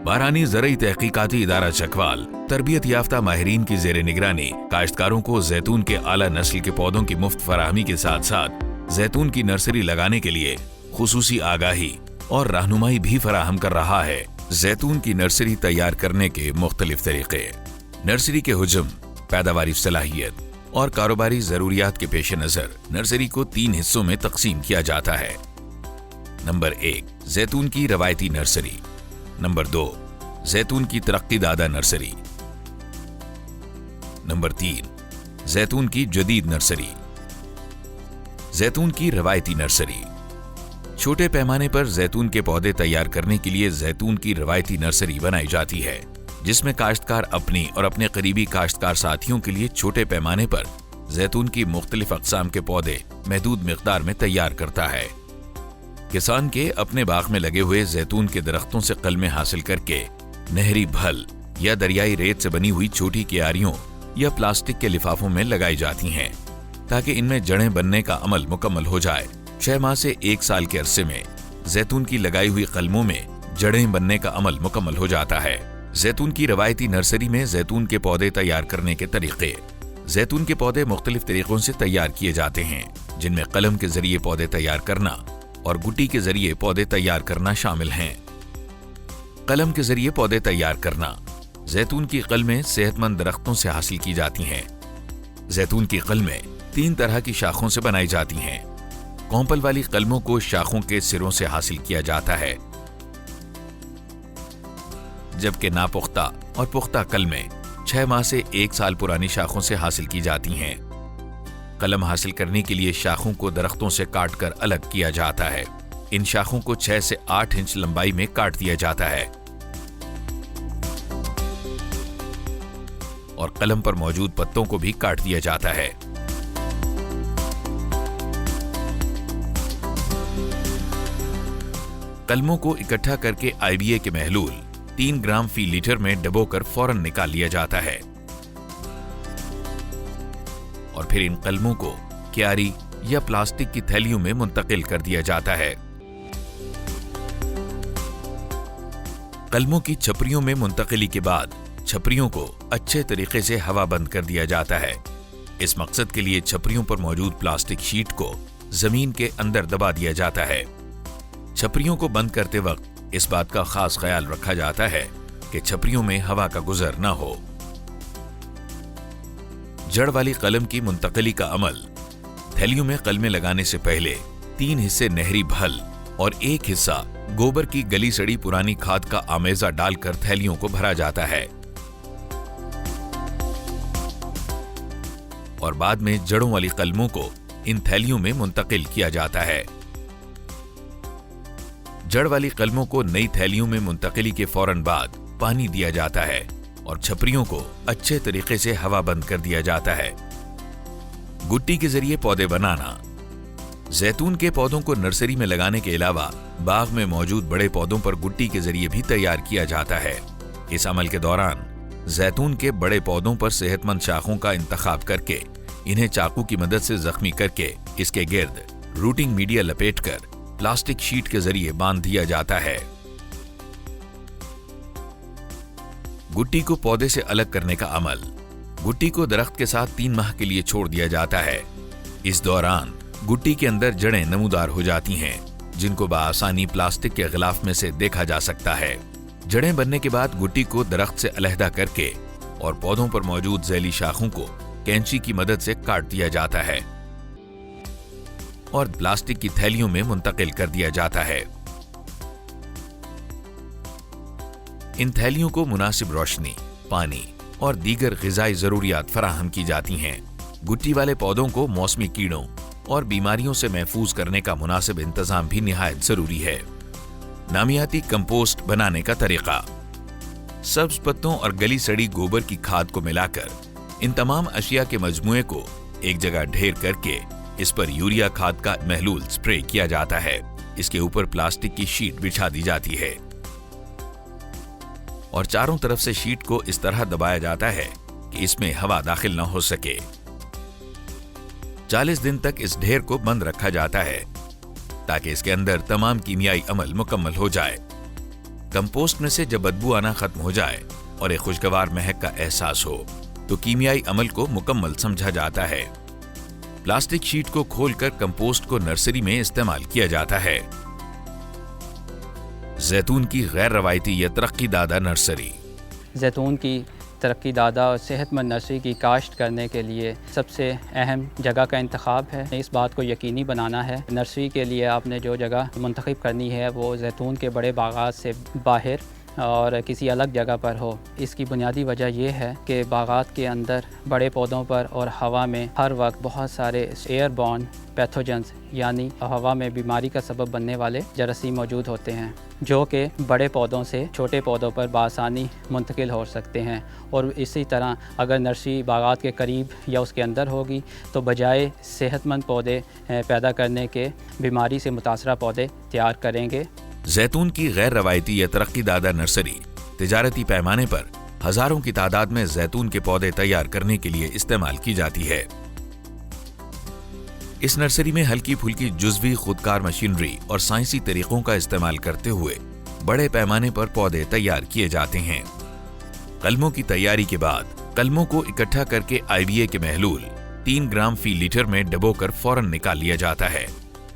बारानी ज़रई तहकीकाती इदारा चकवाल तरबियत याफ्ता माहिरीन की ज़ेर निगरानी काश्तकारों को जैतून के आला नस्ल के पौधों की मुफ्त फराहमी के साथ साथ जैतून की नर्सरी लगाने के लिए खुसूसी आगाही और रहनुमाई भी फराहम कर रहा है। जैतून की नर्सरी तैयार करने के मुख्तलिफ तरीके। नर्सरी के हुज्म, पैदावारी सलाहियत और कारोबारी जरूरियात के पेश नजर नर्सरी को 3 हिस्सों में तकसीम किया जाता है। नंबर 1, जैतून की रवायती नर्सरी। नंबर 2, जैतून की तरक्की दादा नर्सरी। नंबर 3, जैतून की जदीद नर्सरी। जैतून की रवायती नर्सरी। छोटे पैमाने पर जैतून के पौधे तैयार करने के लिए जैतून की रवायती नर्सरी बनाई जाती है, जिसमें काश्तकार अपनी और अपने करीबी काश्तकार साथियों के लिए छोटे पैमाने पर जैतून की मुख्तलिफ अक़साम के पौधे महदूद मिक़दार में तैयार करता है। किसान के अपने बाग में लगे हुए जैतून के दरख्तों से कलमें हासिल करके नहरी भल या दरियाई रेत से बनी हुई छोटी क्यारियों या प्लास्टिक के लिफाफों में लगाई जाती हैं, ताकि इनमें जड़ें बनने का अमल मुकम्मल हो जाए। 6 माह से 1 साल के अरसे में जैतून की लगाई हुई कलमों में जड़ें बनने का अमल मुकम्मल हो जाता है। जैतून की रवायती नर्सरी में जैतून के पौधे तैयार करने के तरीके। जैतून के पौधे मुख्तलिफ तरीकों से तैयार किए जाते हैं, जिनमें कलम के जरिए पौधे तैयार करना और गुट्टी के जरिए पौधे तैयार करना शामिल हैं। कलम के जरिए पौधे तैयार करना। जैतून की कलमें सेहतमंद दरख्तों से हासिल की जाती हैं। जैतून की कलमें 3 तरह की शाखों से बनाई जाती हैं। कौंपल वाली कलमों को शाखों के सिरों से हासिल किया जाता है, जबकि नापुख्ता और पुख्ता कलमें 6 माह से 1 साल पुरानी शाखों से हासिल की जाती हैं। कलम हासिल करने के लिए शाखों को दरख्तों से काटकर अलग किया जाता है। इन शाखों को 6 से 8 इंच लंबाई में काट दिया जाता है और कलम पर मौजूद पत्तों को भी काट दिया जाता है। कलमों को इकट्ठा करके IBA के महलूल 3 ग्राम फी लीटर में डबोकर फौरन निकाल लिया जाता है और फिर इन कलमों को क्यारी या प्लास्टिक की थैलियों में मुंतकिल कर दिया जाता है। कलमों की छपरियों में मुंतकिली के बाद छपरियों को अच्छे तरीके से हवा बंद कर दिया जाता है। इस मकसद के लिए छपरियों पर मौजूद प्लास्टिक शीट को जमीन के अंदर दबा दिया जाता है। छपरियों को बंद करते वक्त इस बात का खास ख्याल रखा जाता है कि छपरियों में हवा का गुजर न हो। जड़ वाली कलम की मुंतकिली का अमल। थैलियों में कलमें लगाने से पहले 3 हिस्से नहरी भल और 1 हिस्सा गोबर की गली सड़ी पुरानी खाद का आमेजा डालकर थैलियों को भरा जाता है और बाद में जड़ों वाली कलमों को इन थैलियों में मुंतकिल किया जाता है। जड़ वाली कलमों को नई थैलियों में मुंतकिली के फौरन बाद पानी दिया जाता है और छपरियों को अच्छे तरीके से हवा बंद कर दिया जाता है। गुट्टी के जरिए पौधे बनाना। जैतून के पौधों को नर्सरी में लगाने के अलावा बाग में मौजूद बड़े पौधों पर गुट्टी के जरिए भी तैयार किया जाता है। इस अमल के दौरान जैतून के बड़े पौधों पर सेहतमंद शाखों का इंतखाब करके इन्हें चाकू की मदद से जख्मी करके इसके गिर्द रूटिंग मीडिया लपेटकर प्लास्टिक शीट के जरिए बांध दिया जाता है। गुट्टी को पौधे से अलग करने का अमल। गुट्टी को दरख्त के साथ 3 माह के लिए छोड़ दिया जाता है। इस दौरान गुट्टी के अंदर जड़ें नमूदार हो जाती हैं, जिनको बआसानी प्लास्टिक के गिलाफ में से देखा जा सकता है। जड़ें बनने के बाद गुट्टी को दरख्त से अलहदा करके और पौधों पर मौजूद जैली शाखों को कैंची की मदद से काट दिया जाता है और प्लास्टिक की थैलियों में मुंतकिल कर दिया जाता है। इन थैलियों को मुनासिब रोशनी, पानी और दीगर ग़िज़ाई ज़रूरियात फराहम की जाती हैं। गुट्टी वाले पौधों को मौसमी कीड़ों और बीमारियों से महफूज करने का मुनासिब इंतजाम भी निहायत जरूरी है। नामियाती कंपोस्ट बनाने का तरीका। सब्ज पत्तों और गली सड़ी गोबर की खाद को मिलाकर इन तमाम अशिया के मजमूए को एक जगह ढेर करके इस पर यूरिया खाद का महलूल स्प्रे किया जाता है। इसके ऊपर प्लास्टिक की शीट बिछा दी जाती है और चारों तरफ से शीट को इस तरह दबाया जाता है कि इसमें हवा दाखिल न हो सके। 40 दिन तक इस ढेर को बंद रखा जाता है ताकि इसके अंदर तमाम कीमियाई अमल मुकम्मल हो जाए। कंपोस्ट में से जब बदबू आना खत्म हो जाए और एक खुशगवार महक का एहसास हो तो कीमियाई अमल को मुकम्मल समझा जाता है। प्लास्टिक शीट को खोलकर कंपोस्ट को नर्सरी में इस्तेमाल किया जाता है। जैतून की गैर रवायती या तरक्की दादा नर्सरी। जैतून की तरक्की दादा और सेहतमंद नर्सरी की काश्त करने के लिए सबसे अहम जगह का इंतखाब है। इस बात को यकीनी बनाना है नर्सरी के लिए आपने जो जगह मुंतखब करनी है वो जैतून के बड़े बागात से बाहर और किसी अलग जगह पर हो। इसकी बुनियादी वजह यह है कि बागात के अंदर बड़े पौधों पर और हवा में हर वक्त बहुत सारे एयरबॉर्न पैथोजेंस यानी हवा में बीमारी का सबब बनने वाले जरासीम मौजूद होते हैं, जो कि बड़े पौधों से छोटे पौधों पर बआसानी मुंतकिल हो सकते हैं। और इसी तरह अगर नर्सरी बागात के करीब या उसके अंदर होगी तो बजाय सेहतमंद पौधे पैदा करने के बीमारी से मुतासरा पौधे तैयार करेंगे। जैतून की गैर रवायती या तरक्की दादा नर्सरी तिजारती पैमाने पर हजारों की तादाद में जैतून के पौधे तैयार करने के लिए इस्तेमाल की जाती है। इस नर्सरी में हल्की फुल्की जुज़वी खुदकार मशीनरी और साइंसी तरीकों का इस्तेमाल करते हुए बड़े पैमाने पर पौधे तैयार किए जाते हैं। कलमों की तैयारी के बाद कलमों को इकट्ठा करके IBA के महलूल 3 ग्राम फी लीटर में डबोकर फौरन निकाल लिया जाता है।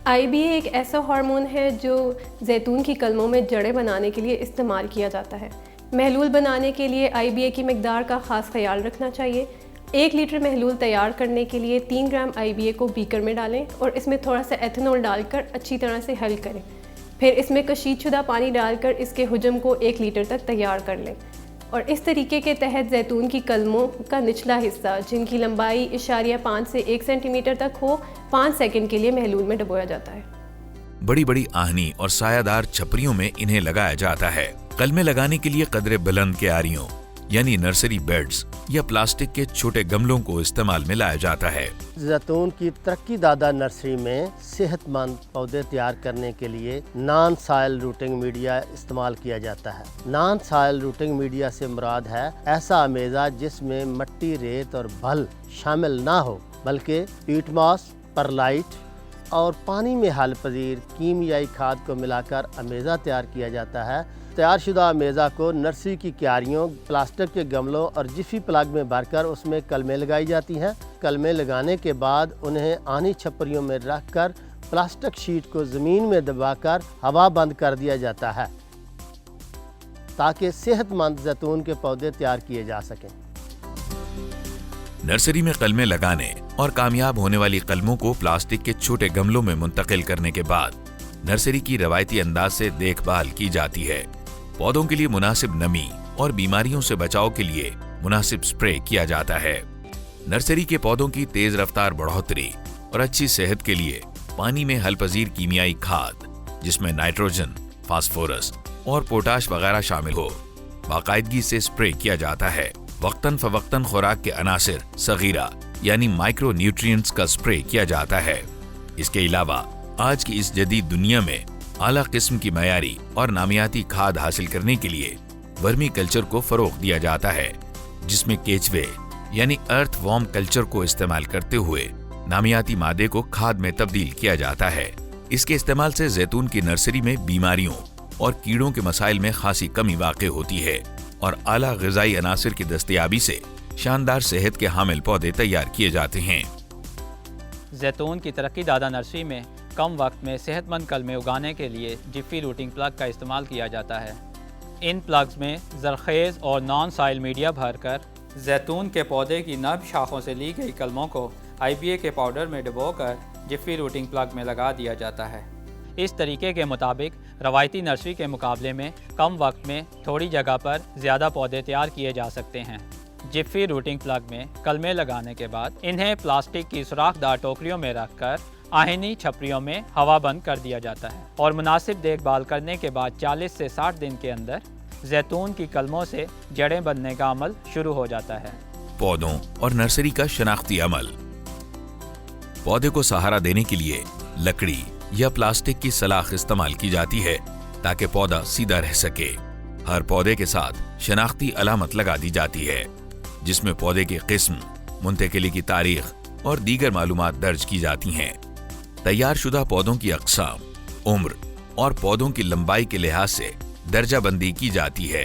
IBA एक ऐसा हार्मोन है जो जैतून की कलमों में जड़ें बनाने के लिए इस्तेमाल किया जाता है। महलूल बनाने के लिए IBA की मिकदार का ख़ास ख्याल रखना चाहिए। 1 लीटर महलूल तैयार करने के लिए 3 ग्राम IBA को बीकर में डालें और इसमें थोड़ा सा एथेनॉल डालकर अच्छी तरह से हल करें। फिर इसमें कशीदशुदा पानी डालकर इसके हुजम को 1 लीटर तक तैयार कर लें। और इस तरीके के तहत जैतून की कलमों का निचला हिस्सा, जिनकी लंबाई 0.5 से 1 सेंटीमीटर तक हो, 5 सेकंड के लिए महलूल में डुबोया जाता है। बड़ी बड़ी आहनी और सायादार छपरियों में इन्हें लगाया जाता है। कलमें लगाने के लिए कदरे बुलंद क्यारियों यानी नर्सरी बेड्स या प्लास्टिक के छोटे गमलों को इस्तेमाल में लाया जाता है। जैतून की तरक्की दादा नर्सरी में सेहतमंद पौधे तैयार करने के लिए नॉन सॉइल रूटिंग मीडिया इस्तेमाल किया जाता है। नॉन सॉइल रूटिंग मीडिया से मुराद है ऐसा अमेज़ा जिसमें मिट्टी, रेत और भल शामिल ना हो, बल्कि पीट मॉस, परलाइट और पानी में हल पजीर कीमियाई खाद को मिलाकर अमेज़ा तैयार किया जाता है। तैयार शुदा अमेज़ा को नर्सरी की क्यारियों, प्लास्टिक के गमलों और जिफी प्लग में भरकर उसमें कलमें लगाई जाती हैं। कलमें लगाने के बाद उन्हें आनी छपरियों में रखकर प्लास्टिक शीट को ज़मीन में दबाकर हवा बंद कर दिया जाता है ताकि सेहतमंद जैतून के पौधे तैयार किए जा सकें। नर्सरी में कलमें लगाने और कामयाब होने वाली कलमों को प्लास्टिक के छोटे गमलों में मुंतकिल करने के बाद नर्सरी की रवायती अंदाज से देखभाल की जाती है। पौधों के लिए मुनासिब नमी और बीमारियों से बचाव के लिए मुनासिब स्प्रे किया जाता है। नर्सरी के पौधों की तेज रफ्तार बढ़ोतरी और अच्छी सेहत के लिए पानी में हलपजीर कीमियाई खाद, जिसमें नाइट्रोजन, फास्फोरस और पोटाश वगैरह शामिल हो, बाकायदगी से स्प्रे किया जाता है। वक्तन फवक्तन खुराक के अनासिर सगीरा यानी माइक्रो न्यूट्रिएंट्स का स्प्रे किया जाता है। इसके अलावा आज की इस जदीद दुनिया में आला किस्म की मयारी और नामियाती खाद हासिल करने के लिए वर्मी कल्चर को फरोग दिया जाता है, जिसमें केचवे यानी अर्थ वॉर्म कल्चर को इस्तेमाल करते हुए नामियाती मादे को खाद में तब्दील किया जाता है। इसके इस्तेमाल से जैतून की नर्सरी में बीमारियों और कीड़ों के मसाइल में खासी कमी वाक़ई होती है और आला ग़िज़ाई अनासिर की दस्तयाबी से शानदार सेहत के हामिल पौधे तैयार किए जाते हैं। जैतून की तरक्की दादा नर्सरी में कम वक्त में सेहतमंद कलमें उगाने के लिए जिफी रूटिंग प्लग का इस्तेमाल किया जाता है। इन प्लग्स में ज़रखेज़ और नॉन सॉइल मीडिया भरकर जैतून के पौधे की नब शाखों से ली गई कलमों को IBA के पाउडर में डुबोकर जिफी रूटिंग प्लग में लगा दिया जाता है। इस तरीके के मुताबिक रवायती नर्सरी के मुकाबले में कम वक्त में थोड़ी जगह पर ज़्यादा पौधे तैयार किए जा सकते हैं। जिफी रूटिंग प्लग में कलमें लगाने के बाद इन्हें प्लास्टिक की सुराखदार टोकरियों में रखकर आहनी छपरियों में हवा बंद कर दिया जाता है और मुनासिब देखभाल करने के बाद 40 से 60 दिन के अंदर जैतून की कलमों से जड़ें बनने का अमल शुरू हो जाता है। पौधों और नर्सरी का शनाख्ती अमल। पौधे को सहारा देने के लिए लकड़ी या प्लास्टिक की सलाख इस्तेमाल की जाती है ताकि पौधा सीधा रह सके। हर पौधे के साथ शनाख्ती अलामत लगा दी जाती है, जिसमें पौधे की किस्म, मुंतकिली की तारीख और दीगर मालूमात दर्ज की जाती हैं। तैयार शुदा पौधों की अक़साम, उम्र और पौधों की लंबाई के लिहाज से दर्जा बंदी की जाती है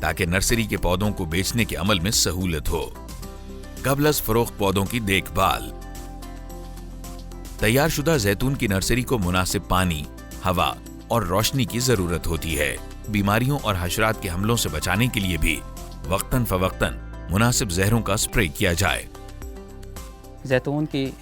ताकि नर्सरी के पौधों को बेचने के अमल में सहूलत हो। कबल अज़ फरोख्त पौधों की देखभाल। तैयार शुदा जैतून की नर्सरी को मुनासिब पानी, हवा और रोशनी की जरूरत होती है। बीमारियों और हशरात के हमलों से बचाने के लिए भी वक्तन फवक्तन मुनासिब जहरों का स्प्रे किया जाए। जैतून की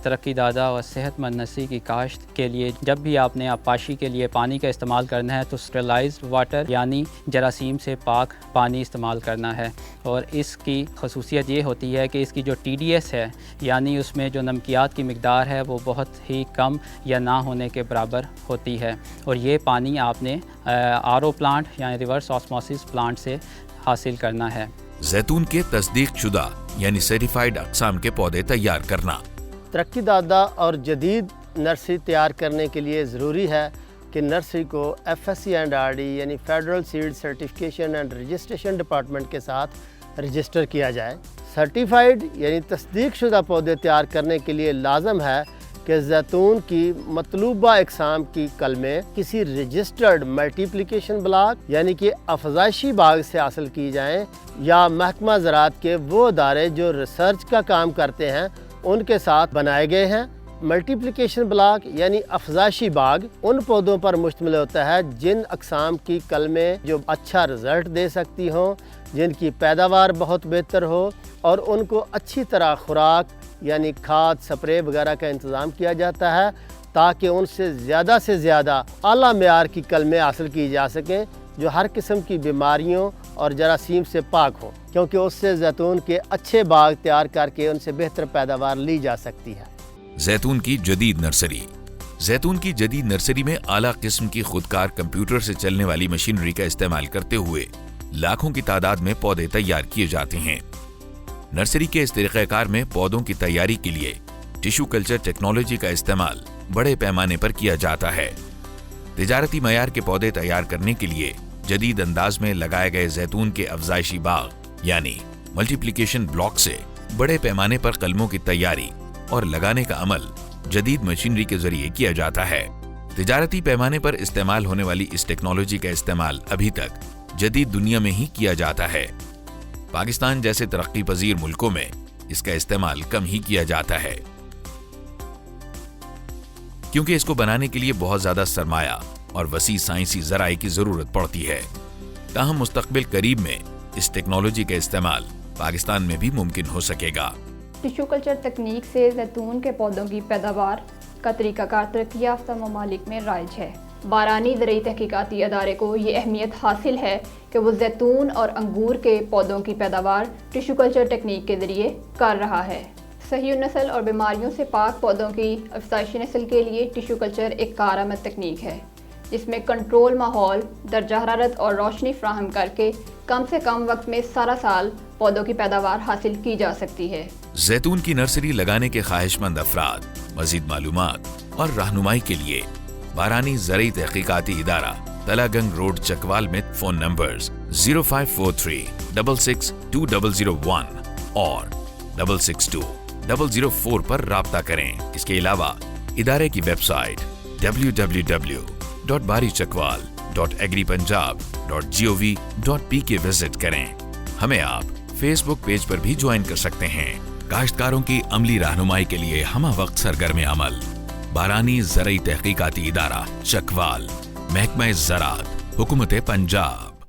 तरक्की दादा और सेहतमंद नस्ली की काश्त के लिए जब भी आपने आबपाशी के लिए पानी का इस्तेमाल करना है तो स्टेरलाइज्ड वाटर यानी जरासीम से पाक पानी इस्तेमाल करना है। और इसकी खसूसियत ये होती है कि इसकी जो TDS है यानी उसमें जो नमकियात की मिकदार है वो बहुत ही कम या ना होने के बराबर होती है। और ये पानी आपने RO प्लांट यानी रिवर्स ऑस्मोसिस प्लांट से हासिल करना है। जैतून के तस्दीक शुदा यानी सर्टिफाइड अक़साम के पौधे तैयार करना। तरक्की दादा और जदीद नर्सरी तैयार करने के लिए ज़रूरी है कि नर्सरी को FSC एंड RD यानी federal seed certification and registration department के साथ रजिस्टर किया जाए। सर्टिफाइड यानी तस्दीक शुदा पौधे तैयार करने के लिए लाजम है कि जैतून की मतलूबा अक़साम की कलमें किसी रजिस्टर्ड मल्टीप्लिकेशन ब्लॉक यानी कि अफजाइशी बाग से हासिल की जाएँ या महकमा ज़राअत के वो अदारे जो रिसर्च का काम करते हैं उनके साथ बनाए गए हैं। मल्टीप्लिकेशन ब्लॉक यानी अफजाइशी बाग उन पौधों पर मुश्तमिल होता है जिन अक़साम की कलमें जो अच्छा रिज़ल्ट दे सकती हों, जिनकी पैदावार बहुत बेहतर हो और उनको अच्छी तरह खुराक यानी खाद, स्प्रे वगैरह का इंतज़ाम किया जाता है ताकि उनसे ज़्यादा आला मेयार की कलमें हासिल की जा सकें जो हर किस्म की बीमारियों और जरासीम से पाक हों, क्योंकि उससे जैतून के अच्छे बाग तैयार करके उनसे बेहतर पैदावार ली जा सकती है। जैतून की जदीद नर्सरी। जैतून की जदीद नर्सरी में आला किस्म की खुदकार कंप्यूटर से चलने वाली मशीनरी का इस्तेमाल करते हुए लाखों की तादाद में पौधे तैयार किए जाते हैं। नर्सरी के इस तरीक़ेकार में पौधों की तैयारी के लिए टिश्यू कल्चर टेक्नोलॉजी का इस्तेमाल बड़े पैमाने पर किया जाता है। तिजारती मयार के पौधे तैयार करने के लिए जदीद अंदाज में लगाए गए जैतून के अफजाइशी बाग यानी मल्टीप्लिकेशन ब्लॉक से बड़े पैमाने पर कलमों की तैयारी और लगाने का अमल जदीद मशीनरी के जरिए किया जाता है। तिजारती पैमाने पर इस्तेमाल होने वाली इस टेक्नोलॉजी का इस्तेमाल अभी तक जदीद दुनिया में ही किया जाता है। पाकिस्तान जैसे तरक्की पजीर मुल्कों में इसका इस्तेमाल कम ही किया जाता है क्योंकि इसको बनाने के लिए बहुत ज्यादा सरमाया और वसी साइंसी ज़राए की जरूरत पड़ती है। ताहम मुस्तकबिल करीब में इस टेक्नोलॉजी का इस्तेमाल पाकिस्तान में भी मुमकिन हो सकेगा। टिश्यू कल्चर तकनीक से जैतून के पौधों की पैदावार का तरीक़ाकार तरक्की याफ्ता ममालिक में राइज है। बारानी ज़रई तहकीकाती अदारे को ये अहमियत हासिल है कि वो जैतून और अंगूर के पौधों की पैदावार टिश्यू कल्चर तकनीक के ज़रिए कर रहा है। सही नस्ल और बीमारियों से पाक पौधों की अफजाइशी नस्ल के लिए टिश्यू कल्चर एक कारआमद तकनीक है जिसमें कंट्रोल माहौल, दर्जा हरारत और रोशनी फ्राहम करके कम से कम वक्त में सारा साल पौधों की पैदावार हासिल की जा सकती है। जैतून की नर्सरी लगाने के ख्वाहिशमंद अफराद मजीद मालूमात और रहनुमाई के लिए बारानी ज़रई तहकीकाती इदारा तलागंग रोड चकवाल में फ़ोन नंबर्स 0543662001 और 662004 पर राब्ता करें। इसके अलावा इदारे की वेबसाइट www.barichakwal.agripunjab.gov.pk विजिट करें। हमें आप फेसबुक पेज पर भी ज्वाइन कर सकते हैं। काश्तकारों की अमली रहनुमाई के लिए हम वक्त सरगर्म अमल। बारानी ज़रई तहकीकाती इदारा चकवाल, महकमा ज़राअत, हुकूमत पंजाब।